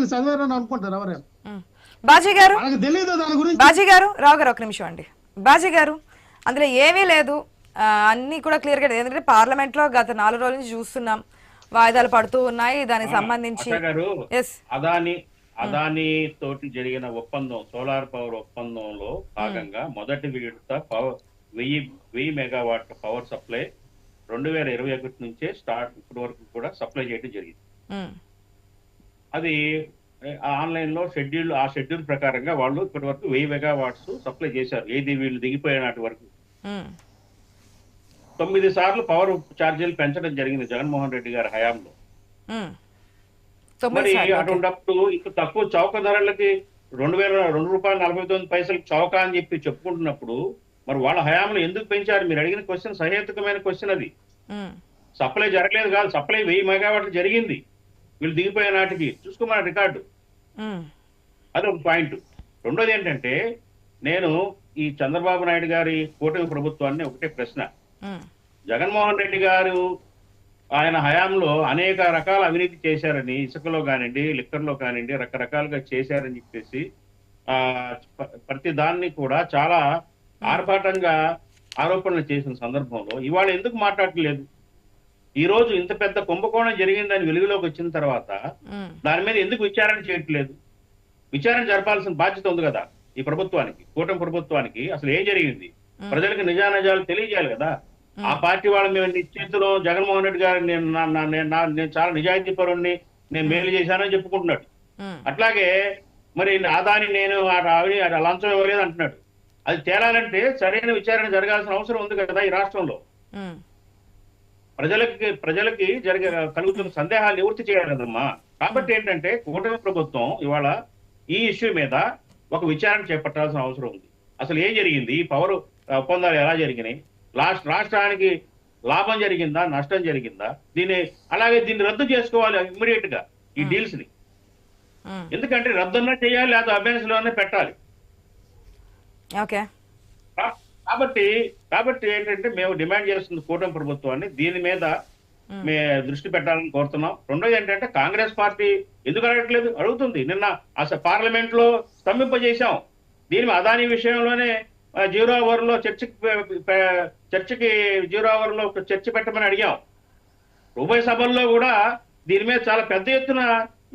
వీళ్ళు చదివారని అనుకుంటారు ఎవరైనా. బాజీ గారు, వాళ్ళకి తెలియదు దాని గురించి. బాజీ గారు, రావు గారు ఒక నిమిషం అండి. బాజీ గారు, అందులో ఏమీ లేదు, అన్ని కూడా క్లియర్ గా, ఎందుకంటే పార్లమెంట్ లో గత 4 రోజుల నుంచి చూస్తున్నాం, వాయిదాలు పడుతూ ఉన్నాయి దానికి సంబంధించి. అదానీ తోటి జరిగిన ఒప్పందం, సోలార్ పవర్ ఒప్పందంలో భాగంగా మొదటి విడత 1000 మెగావాట్ల పవర్ సప్లై 2021 నుంచే స్టార్ట్ ఇప్పటి వరకు కూడా సప్లై చేయడం జరిగింది. అది ఆన్లైన్ లో షెడ్యూల్ ప్రకారంగా వాళ్ళు ఇప్పటి వరకు 1000 మెగావాట్స్ సప్లై చేశారు. ఏది వీళ్ళు దిగిపోయిన నాటి వరకు 9 సార్లు పవర్ ఛార్జీలు పెంచడం జరిగింది జగన్మోహన్ రెడ్డి గారి హయాంలో. మరి అటువంటిప్పుడు ఇంత తక్కువ చౌక ధరలకి ₹2,002.49 చౌక అని చెప్పి చెప్పుకుంటున్నప్పుడు మరి వాళ్ళ హయాంలో ఎందుకు పెంచారు? మీరు అడిగిన క్వశ్చన్ సహేతుకమైన క్వశ్చన్. అది సప్లై జరగలేదు కాదు, సప్లై 1000 మెగావాట్లు జరిగింది వీళ్ళు దిగిపోయే నాటికి. చూసుకోమన్న రికార్డు. అదొక పాయింట్. రెండోది ఏంటంటే, నేను ఈ చంద్రబాబు నాయుడు గారి కూటమి ప్రభుత్వాన్ని ఒకటే ప్రశ్న. జగన్మోహన్ రెడ్డి గారు ఆయన హయాంలో అనేక రకాల అవినీతి చేశారని, ఇసుకలో కానివ్వండి, లిక్కర్లో కానివ్వండి, రకరకాలుగా చేశారని చెప్పేసి ప్రతి దాన్ని కూడా చాలా ఆర్భాటంగా ఆరోపణలు చేసిన సందర్భంలో ఇవాళ ఎందుకు మాట్లాడట్లేదు? ఈ రోజు ఇంత పెద్ద కుంభకోణం జరిగిందని వెలుగులోకి వచ్చిన తర్వాత దాని మీద ఎందుకు విచారణ చేయట్లేదు? విచారణ జరపాల్సిన బాధ్యత ఉంది కదా ఈ ప్రభుత్వానికి, కూటమి ప్రభుత్వానికి. అసలు ఏం జరిగింది ప్రజలకు నిజానిజాలు తెలియజేయాలి కదా. ఆ పార్టీ వాళ్ళ మేము నిశ్చితులు జగన్మోహన్ రెడ్డి గారు నేను చాలా నిజాయితీ పరుణ్ణి, నేను మేలు చేశానని చెప్పుకుంటున్నాడు. అట్లాగే మరి అదాని నేను లంచం ఇవ్వలేదు అంటున్నాడు. అది తేలాలంటే సరైన విచారణ జరగాల్సిన అవసరం ఉంది కదా ఈ రాష్ట్రంలో. ప్రజలకి కలుగుతున్న సందేహాలు నివృత్తి చేయాలి కదమ్మా. కాబట్టి ఏంటంటే కూటమి ప్రభుత్వం ఇవాళ ఈ ఇష్యూ మీద ఒక విచారణ చేపట్టాల్సిన అవసరం ఉంది. అసలు ఏం జరిగింది, ఈ పవర్ ఒప్పందాలు ఎలా జరిగినాయి, రాష్ట్రానికి లాభం జరిగిందా, నష్టం జరిగిందా, దీన్ని రద్దు చేసుకోవాలి ఇమ్మీడియట్ గా ఈ డీల్స్ ని. ఎందుకంటే రద్దన్నా చేయాలి, లేదా అబెన్స్ లోనే పెట్టాలి. కాబట్టి ఏంటంటే మేము డిమాండ్ చేస్తుంది కూటమి ప్రభుత్వాన్ని దీని మీద దృష్టి పెట్టాలని కోరుతున్నాం. రెండోది ఏంటంటే కాంగ్రెస్ పార్టీ ఎందుకు అడగట్లేదు? అడుగుతుంది. నిన్న అసలు పార్లమెంట్ లో స్తంభింపజేశాం. దీని అదానీ విషయంలోనే 0 అవర్ లో చర్చకి 0 అవర్ లో చర్చ పెట్టమని అడిగాం. ఉభయ సభల్లో కూడా దీని మీద చాలా పెద్ద ఎత్తున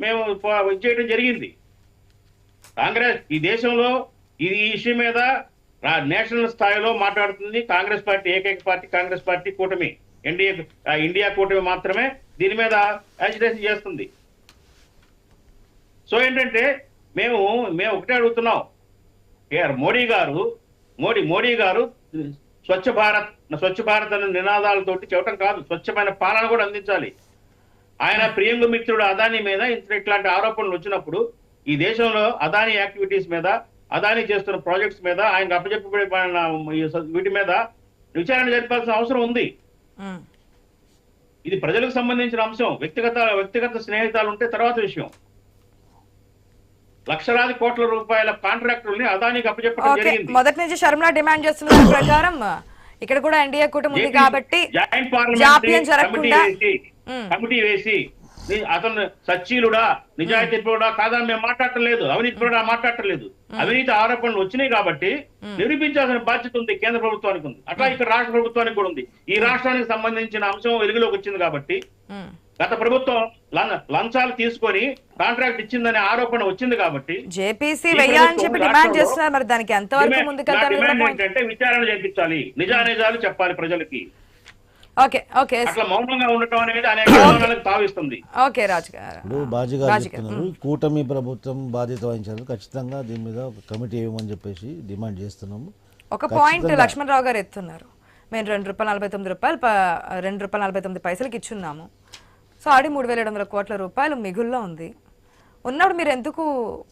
మేము చేయడం జరిగింది. కాంగ్రెస్ ఈ దేశంలో ఈ ఇష్యూ మీద నేషనల్ స్థాయిలో మాట్లాడుతుంది కాంగ్రెస్ పార్టీ, ఏకైక పార్టీ కాంగ్రెస్ పార్టీ, కూటమి ఇండియా కూటమి మాత్రమే దీని మీద యాజిటేషన్ చేస్తుంది. సో ఏంటంటే మేము ఒకటే అడుగుతున్నాం, మోడీ గారు స్వచ్ఛ భారత్ అనే నినాదాలతోటి చెప్పడం కాదు, స్వచ్ఛమైన పాలన కూడా అందించాలి. ఆయన ప్రియంగ మిత్రుడు అదానీ మీద ఇట్లాంటి ఆరోపణలు వచ్చినప్పుడు ఈ దేశంలో అదానీ యాక్టివిటీస్ మీద, అదానీ చేస్తున్న ప్రాజెక్ట్స్ మీద, ఆయనకు అప్పచెప్పబడిన వీటి మీద విచారణ జరపాల్సిన అవసరం ఉంది. ఇది ప్రజలకు సంబంధించిన అంశం. వ్యక్తిగత స్నేహితాలు ఉంటే తర్వాత విషయం. లక్షలాది కోట్ల రూపాయల కాంట్రాక్టుల్ని అదానికి అప్పచెప్పడం జరిగింది. మొదటి నుంచి శర్మల డిమాండ్ చేస్తున్న ప్రకారం ఇక్కడ కూడా ఎన్డీఏ కూటమి ఉంది కాబట్టి జాయింట్ పార్లమెంటరీ కమిటీ వేసి అతను సచ్చీలుడా, నిజాయితీ పరుడా కాదని మేము మాట్లాడటలేదు, అవినీతి పరుడా మాట్లాడటలేదు. అవినీతి ఆరోపణలు వచ్చినాయి కాబట్టి నిరూపించాల్సిన బాధ్యత ఉంది కేంద్ర ప్రభుత్వానికి ఉంది. అట్లా ఇక్కడ రాష్ట్ర ప్రభుత్వానికి కూడా ఉంది. ఈ రాష్ట్రానికి సంబంధించిన అంశం వెలుగులోకి వచ్చింది కాబట్టి గత ప్రభుత్వం లంచాలు తీసుకొని కాంట్రాక్ట్ ఇచ్చిందనే ఆరోపణ వచ్చింది కాబట్టి ఏంటంటే విచారణ జరిపించాలి, నిజానిజాలు చెప్పాలి ప్రజలకి. అట్లా మౌనంగా ఉండటం అనేది అనేక కారణాలకు తావిస్తుంది. ఇప్పుడు బాజీ గారు చెప్తున్నారు కూటమి ప్రభుత్వం బాధ్యత వహించాలి, ఖచ్చితంగా దీని మీద ఒక కమిటీ వేయమని చెప్పేసి డిమాండ్ చేస్తున్నాము. ఒక పాయింట్ లక్ష్మణరావు గారు ఎత్తున్నారు, మేము ₹2.49 ఇచ్చున్నాము. సో ఆడి 3,700 కోట్ల రూపాయలు మిగుల్లో ఉంది. ఉన్నప్పుడు మీరు ఎందుకు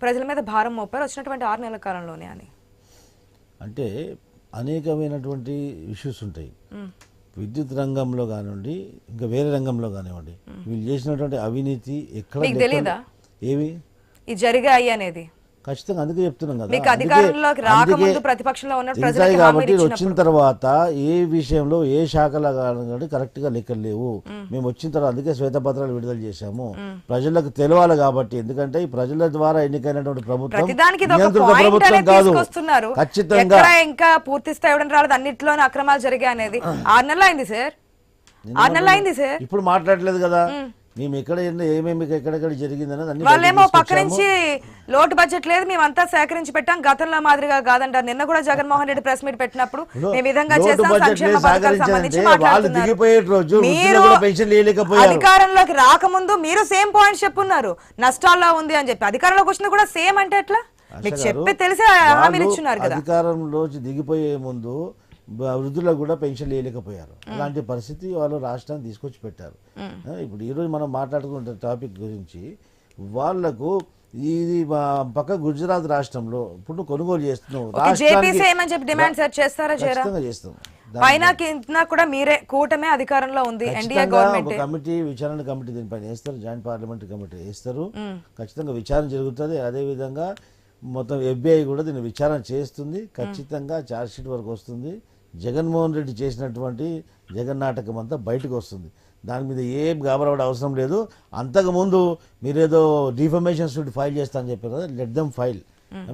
ప్రజల మీద భారం మోపారు వచ్చినటువంటి 6 నెలల కాలంలోనే అని? అంటే అనేకమైనటువంటి ఇష్యూస్ ఉంటాయి. విద్యుత్ రంగంలో కానివ్వండి, ఇంకా వేరే రంగంలో కానివ్వండి, వీళ్ళు చేసినటువంటి అవినీతి ఎక్కడ తెలీదా ఏవి జరిగాయి అనేది? ఖచ్చితంగా అందుకే చెప్తున్నాం కదా. మీకు అధికారంలోకి రాకముందు ప్రతిపక్షంలో ఉన్న ప్రజలకు కాబట్టి వచ్చిన తర్వాత ఏ విషయంలో ఏ శాఖలో కానీ కరెక్ట్ గా లెక్కలు లేవు. మేము వచ్చిన తర్వాత అందుకే శ్వేతపత్రాలు విడుదల చేశాము, ప్రజలకు తెలవాలి కాబట్టి. ఎందుకంటే ఈ ప్రజల ద్వారా ఎన్నికైనటువంటి ప్రభుత్వం నియంత్రిత ప్రభుత్వం కాదు. ఖచ్చితంగా ఇంకా పూర్తి స్థాయి ఇవ్వడం రాలేదు, అన్నింటిలోనే అక్రమాలు జరిగాయి అనేది 6 నెలలు అయింది సార్, 6 నెలలు అయింది సార్. ఇప్పుడు మాట్లాడలేదు కదా మేము ఎక్కడ ఏమేమి ఎక్కడెక్కడ జరిగిందని. వాళ్ళేమో పక్క నుంచి లోటు బడ్జెట్ లేదు, మేమంతా సేకరించి పెట్టాం, గతంలో మాదిరిగా కాదంటారు. నిన్న కూడా జగన్మోహన్ రెడ్డి ప్రెస్ మీట్ పెట్టినప్పుడు ఈ విధంగా చేస్తాం, సంక్షేమ పథకాలకు సంబంధించి మాట్లాడుతున్నారు. మీరు అధికారంలోకి రాకముందు మీరు సేమ్ పాయింట్స్ చెప్పున్నారు, నష్టాల్లో ఉంది అని చెప్పి. అధికారంలోకి వచ్చినా కూడా సేమ్ అంటే ఎట్లా? మీకు చెప్పి తెలిసే హామీలు ఇచ్చున్నారు కదా. అధికారంలోంచి దిగిపోయే ముందు వృద్ధులకు కూడా పెన్షన్ లేకపోయారు. అలాంటి పరిస్థితి వాళ్ళు రాష్ట్రాన్ని తీసుకొచ్చి పెట్టారు. ఇప్పుడు ఈరోజు మనం మాట్లాడుకుంటే టాపిక్ గురించి వాళ్లకు ఇది పక్క గుజరాత్ రాష్ట్రంలో ఇప్పుడు కొనుగోలు చేస్తున్నాం, పైన కింద కూడా మీరే కూటమే అధికారంలో ఉంది, ఎన్డీఏ గవర్నమెంట్. కమిటీ విచారణ కమిటీ దీనిపైన వేస్తారు, జాయింట్ పార్లమెంటరీ కమిటీ వేస్తారు, ఖచ్చితంగా విచారణ జరుగుతుంది. అదే విధంగా మొత్తం FBI కూడా దీన్ని విచారణ చేస్తుంది, ఖచ్చితంగా ఛార్జ్ షీట్ వరకు వస్తుంది. జగన్మోహన్ రెడ్డి చేసినటువంటి జగన్ నాటకం అంతా బయటకు వస్తుంది. దాని మీద ఏం గాబరపడే అవసరం లేదు. అంతకుముందు మీరేదో డిఫమేషన్ సూట్ ఫైల్ చేస్తా అని చెప్పారు కదా, let them file.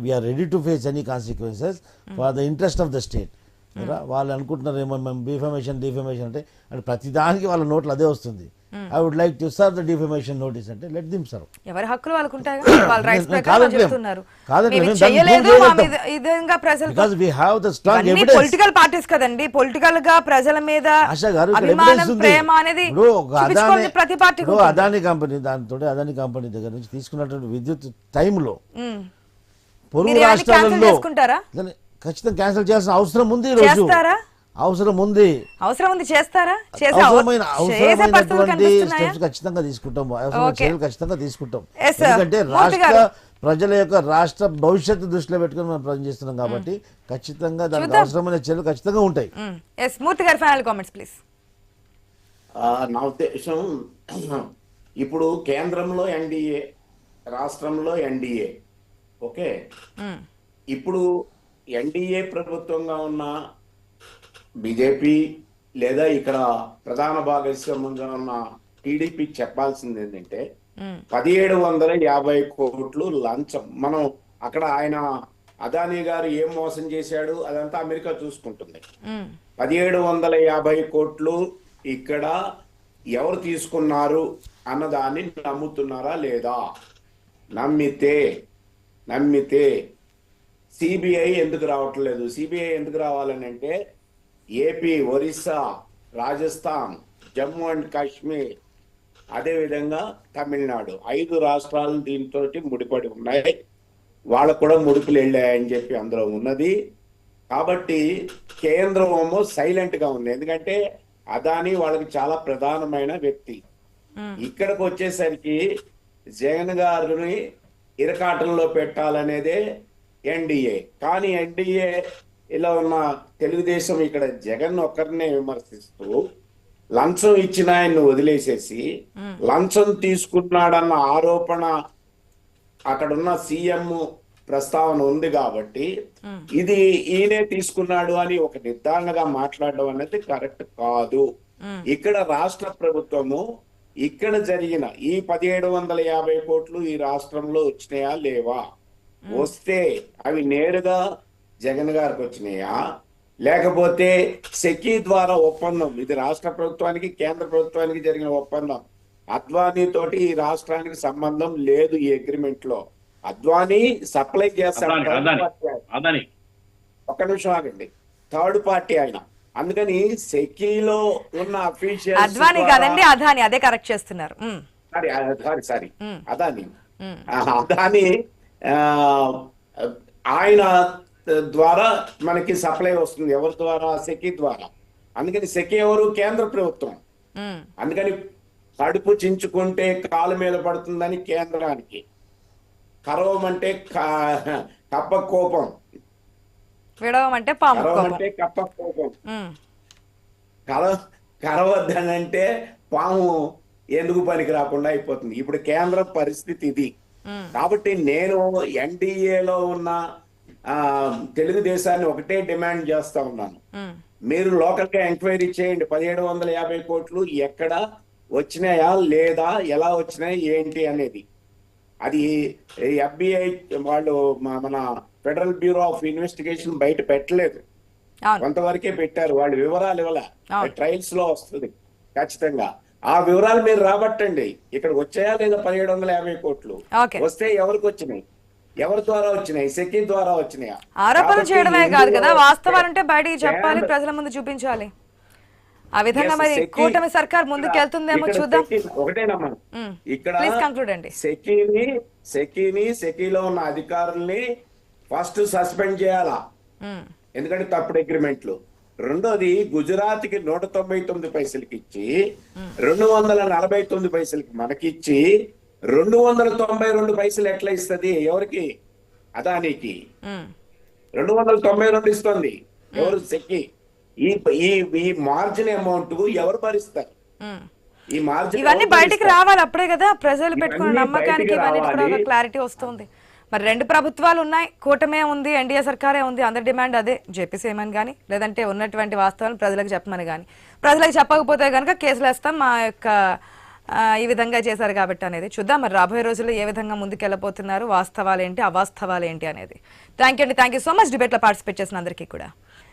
We are ready to face any consequences for the interest of the state. వాళ్ళు అనుకుంటున్నారు ఏమో మేము డిఫమేషన్ అంటే ప్రతిదానికి వాళ్ళ నోట్లు అదే వస్తుంది. I would like to serve the defamation notice అంటే లెట్ దిమ్ సర్వ్. ఎవరి హక్కులు వాళ్ళకు ఉంటాయి, వాళ్ళ రైట్స్ ప్రకారం చెప్తున్నారు. పొలిటికల్ పార్టీస్ కదండి, పొలిటికల్ గా ప్రజల మీద అభిమానం ప్రేమ అనేది ప్రతి party. Adani company Adani company దగ్గర నుంచి తీసుకున్నటువంటి విద్యుత్ టైంలో పొరుగు రాష్ట్రాలలో ఖచ్చితంగా క్యాన్సిల్ చేయాల్సిన అవసరం ఉంది. రోజు అవసరం ఉంది చేస్తారా? అవసరమైనటువంటి స్టెప్స్ ఖచ్చితంగా తీసుకుంటాం, అవసరమైన చర్యలు ఖచ్చితంగా తీసుకుంటాం. ఎందుకంటే రాష్ట్ర ప్రజల యొక్క రాష్ట్ర భవిష్యత్తు దృష్టిలో పెట్టుకుని మనం పనిచేస్తున్నాం కాబట్టి ఖచ్చితంగా దానికి అవసరమైన చర్యలు ఖచ్చితంగా ఉంటాయి. మూర్తి గారి ఫైనల్ కామెంట్స్ ప్లీజ్. నా ఉద్దేశం ఇప్పుడు కేంద్రంలో ఎన్డీఏ, రాష్ట్రంలో ఎన్డీఏ. ఓకే, ఇప్పుడు ఎన్డీఏ ప్రభుత్వంగా ఉన్న బీజేపీ లేదా ఇక్కడ ప్రధాన భాగస్వామ్యంగా ఉన్న టీడీపీ చెప్పాల్సింది ఏంటంటే 1750 కోట్లు లంచం. మనం అక్కడ ఆయన అదానీ గారు ఏం మోసం చేశాడు అదంతా అమెరికా చూసుకుంటుంది. 1750 కోట్లు ఇక్కడ ఎవరు తీసుకున్నారు అన్నదాన్ని నమ్ముతున్నారా లేదా? నమ్మితే సిబిఐ ఎందుకు రావట్లేదు? సిబిఐ ఎందుకు రావాలని అంటే ఏపీ, ఒరిస్సా, రాజస్థాన్, జమ్మూ అండ్ కాశ్మీర్, అదేవిధంగా తమిళనాడు 5 రాష్ట్రాలు దీంతో ముడిపడి ఉన్నాయి. వాళ్ళకు కూడా ముడుపులు వెళ్ళాయని చెప్పి అందులో ఉన్నది. కాబట్టి కేంద్రం ఏమో సైలెంట్ గా ఉంది, ఎందుకంటే అదాని వాళ్ళకి చాలా ప్రధానమైన వ్యక్తి. ఇక్కడికి వచ్చేసరికి జగన్ గారిని ఇరకాటంలో పెట్టాలనేదే ఎన్డీఏ. కానీ ఎన్డీఏ ఇలా ఉన్న తెలుగుదేశం ఇక్కడ జగన్ ఒక్కరినే విమర్శిస్తూ లంచం ఇచ్చిన ఆయన్ని వదిలేసేసి లంచం తీసుకున్నాడన్న ఆరోపణ అక్కడున్న సీఎం ప్రస్తావన ఉంది కాబట్టి ఇది ఈయనే తీసుకున్నాడు అని ఒక నిర్ధారణగా మాట్లాడడం అనేది కరెక్ట్ కాదు. ఇక్కడ రాష్ట్ర ప్రభుత్వము ఇక్కడ జరిగిన ఈ 1750 కోట్లు ఈ రాష్ట్రంలో వచ్చినాయా లేవా? వస్తే అవి నేరుగా జగన్ గారికి వచ్చినాయా, లేకపోతే సెకీ ద్వారా ఒప్పందం, ఇది రాష్ట్ర ప్రభుత్వానికి కేంద్ర ప్రభుత్వానికి జరిగిన ఒప్పందం, అద్వానీ తోటి ఈ రాష్ట్రానికి సంబంధం లేదు. ఈ అగ్రిమెంట్ లో అద్వానీ సప్లై చేస్తాడు, ఒక్క నిమిషం ఆగండి, థర్డ్ పార్టీ ఆయన. అందుకని సెకీలో ఉన్న అఫీషియల్ అద్వానీ కాదండి, అదాని, అదే కరెక్ట్ చేస్తున్నారు. సారీ అదాని ఆయన ద్వారా మనకి సప్లై వస్తుంది. ఎవరి ద్వారా? సెకీ ద్వారా. అందుకని సెకీ ఎవరు? కేంద్ర ప్రభుత్వం. అందుకని కడుపు చించుకుంటే కాలు మీద పడుతుందని కేంద్రానికి, కరవమంటే కప్ప కోపం, విడవమంటే కప్ప కోపం, కరవద్దనంటే పాము ఎందుకు పనికి రాకుండా అయిపోతుంది. ఇప్పుడు కేంద్ర పరిస్థితి ఇది. కాబట్టి నేను ఎన్డీఏలో ఉన్న తెలుగుదేశాన్ని ఒకటే డిమాండ్ చేస్తా ఉన్నాను. మీరు లోకల్ గా ఎంక్వైరీ చేయండి. 1750 కోట్లు ఎక్కడ వచ్చినాయా లేదా, ఎలా వచ్చినాయి ఏంటి అనేది. అది FBI వాళ్ళు మన ఫెడరల్ బ్యూరో ఆఫ్ ఇన్వెస్టిగేషన్ బయట పెట్టలేదు, కొంతవరకే పెట్టారు. వాళ్ళు వివరాలు ఇవ్వాల, ట్రయల్స్ లో వస్తుంది ఖచ్చితంగా. ఆ వివరాలు మీరు రాబట్టండి. ఇక్కడ వచ్చాయా లేదా 1750 కోట్లు? వస్తే ఎవరికి వచ్చినాయి, ఎవరి ద్వారా వచ్చినాయి? సెకీ ద్వారా వచ్చినాయా? ఆరోపణలు చేయడమే కాదు కదా, వాస్తవాలుంటే బయటికి చెప్పాలి, ప్రజల ముందు చూపించాలి. ఆ విధంగా మరి కూటమి సర్కార్ ముందుకు వెళ్తుందేమో చూద్దాం. ఒకటేనమ్మా, ఇక్కడ సెకీలో ఉన్న అధికారుల్ని ఫస్ట్ సస్పెండ్ చేయాలా, ఎందుకంటే తప్పుడు అగ్రిమెంట్లు. రెండోది, గుజరాత్ కి 199 పైసలకి ఇచ్చి 249 పైసలకి మనకిచ్చి 292 పైసలు ఎట్లా ఇస్తుంది? ఎవరికి? అదానికి 292 ఇస్తుంది. ఎవరు? సెక్కి. ఈ మార్జిన్ అమౌంట్ ఎవరు భరిస్తారు? ఈ మార్జిన్ ఇవన్నీ బయటికి రావాలి, అప్పుడే కదా ప్రజలు పెట్టుకున్న నమ్మకానికి ఇవన్నీ కూడా ఒక క్లారిటీ వస్తుంది. మరి రెండు ప్రభుత్వాలు ఉన్నాయి, కూటమే ఉంది, ఎన్డీఏ సర్కారే ఉంది. అందరి డిమాండ్ అదే, జేపీసీ ఏమని కానీ, లేదంటే ఉన్నటువంటి వాస్తవాలను ప్రజలకు చెప్పమని కానీ. ప్రజలకు చెప్పకపోతే కనుక కేసులు వేస్తాం, మా యొక్క ఈ విధంగా చేశారు కాబట్టి అనేది. చూద్దాం మరి రాబోయే రోజుల్లో ఏ విధంగా ముందుకెళ్ళబోతున్నారు, వాస్తవాలు ఏంటి, అవాస్తవాలు ఏంటి అనేది. థ్యాంక్ యూ సో మచ్ డిబేట్లో పార్టిసిపేట్ చేసిన అందరికీ కూడా.